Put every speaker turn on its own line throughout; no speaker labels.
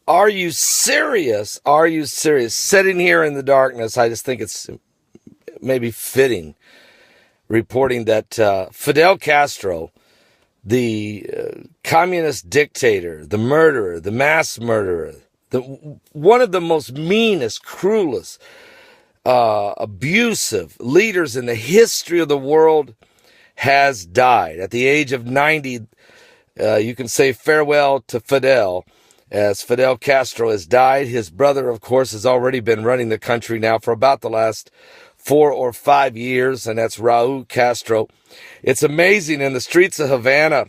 Are you serious? Are you serious? Sitting here in the darkness, I just think it's maybe fitting reporting that Fidel Castro, the communist dictator, the murderer, the mass murderer, one of the most meanest, cruelest, abusive leaders in the history of the world, has died. At the age of 90, you can say farewell to Fidel, as Fidel Castro has died. His brother, of course, has already been running the country now for about the last 4 or 5 years, and that's Raul Castro. It's amazing. In the streets of Havana,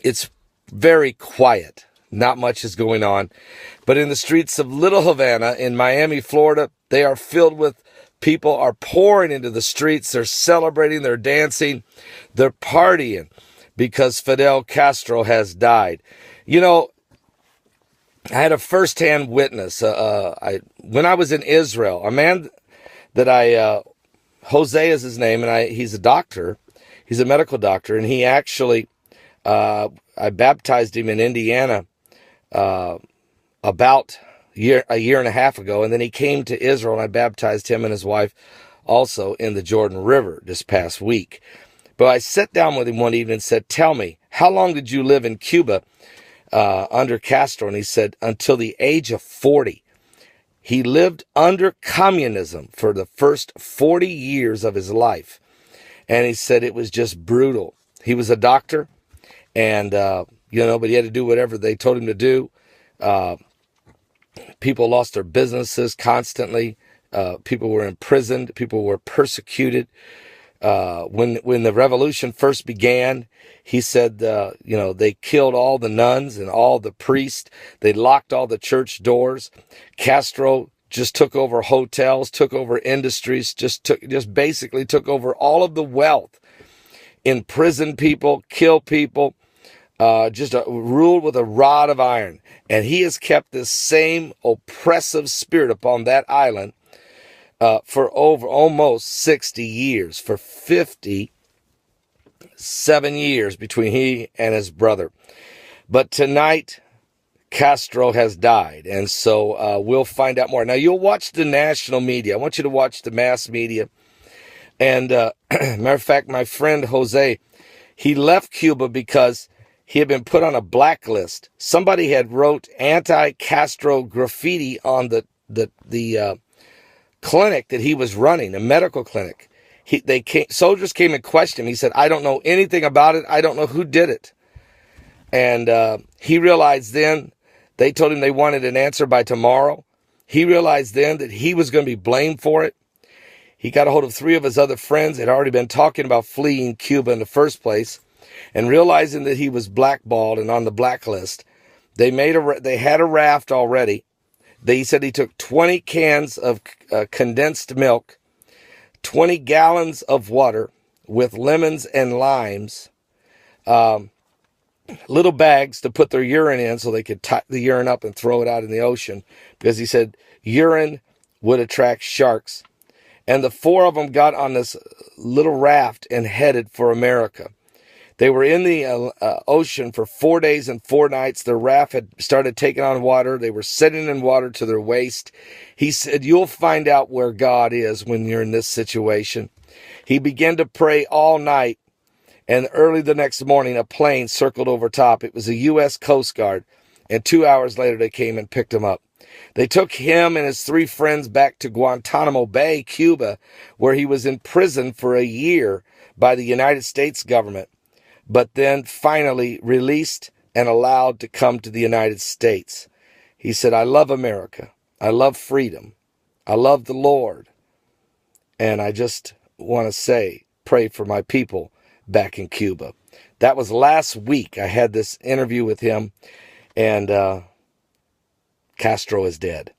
it's very quiet. Not much is going on. But in the streets of Little Havana in Miami, Florida, they are filled with people are pouring into the streets. They're celebrating, they're dancing, they're partying because Fidel Castro has died. You know, I had a firsthand witness. When I was in Israel, a man that Jose is his name, and he's a doctor. He's a medical doctor, and he actually, I baptized him in Indiana about a year and a half ago, and then he came to Israel, and I baptized him and his wife also in the Jordan River this past week. But I sat down with him one evening and said, "Tell me, how long did you live in Cuba under Castro?" And he said, "Until the age of 40. He lived under communism for the first 40 years of his life. And he said it was just brutal. He was a doctor, and, but he had to do whatever they told him to do. People lost their businesses constantly. People were imprisoned. People were persecuted. When the revolution first began, he said, they killed all the nuns and all the priests. They locked all the church doors. Castro just took over hotels, took over industries, just basically took over all of the wealth, imprisoned people, killed people, ruled with a rod of iron. And he has kept this same oppressive spirit upon that island for over almost 60 years, for 57 years between he and his brother. But tonight, Castro has died, and so we'll find out more. Now, you'll watch the national media. I want you to watch the mass media. And matter of fact, my friend Jose, he left Cuba because he had been put on a blacklist. Somebody had wrote anti-Castro graffiti on the clinic that he was running, a medical clinic. Soldiers came and questioned him. He said, "I don't know anything about it. I don't know who did it." And he realized then, they told him they wanted an answer by tomorrow. He realized then that he was going to be blamed for it. He got a hold of 3 of his other friends that had already been talking about fleeing Cuba in the first place, and realizing that he was blackballed and on the blacklist, they had a raft already. He said he took 20 cans of condensed milk, 20 gallons of water with lemons and limes, little bags to put their urine in so they could tie the urine up and throw it out in the ocean, because he said urine would attract sharks. And the 4 of them got on this little raft and headed for America. They were in the ocean for 4 days and 4 nights. Their raft had started taking on water. They were sitting in water to their waist. He said, "You'll find out where God is when you're in this situation." He began to pray all night, and early the next morning, a plane circled over top. It was a U.S. Coast Guard, and 2 hours later, they came and picked him up. They took him and his 3 friends back to Guantanamo Bay, Cuba, where he was in prison for a year by the United States government, but then finally released and allowed to come to the United States. He said, "I love America. I love freedom. I love the Lord. And I just want to say, pray for my people back in Cuba." That was last week. I had this interview with him, and Castro is dead.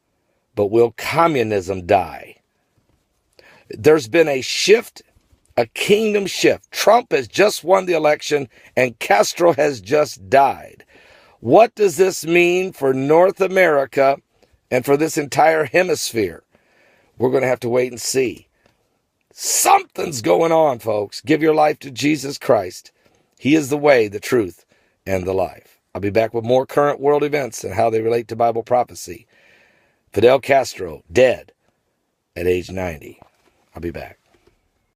But will communism die? There's been a shift, a kingdom shift. Trump has just won the election, and Castro has just died. What does this mean for North America and for this entire hemisphere? We're going to have to wait and see. Something's going on, folks. Give your life to Jesus Christ. He is the way, the truth, and the life. I'll be back with more current world events and how they relate to Bible prophecy. Fidel Castro, dead at age 90. I'll be back.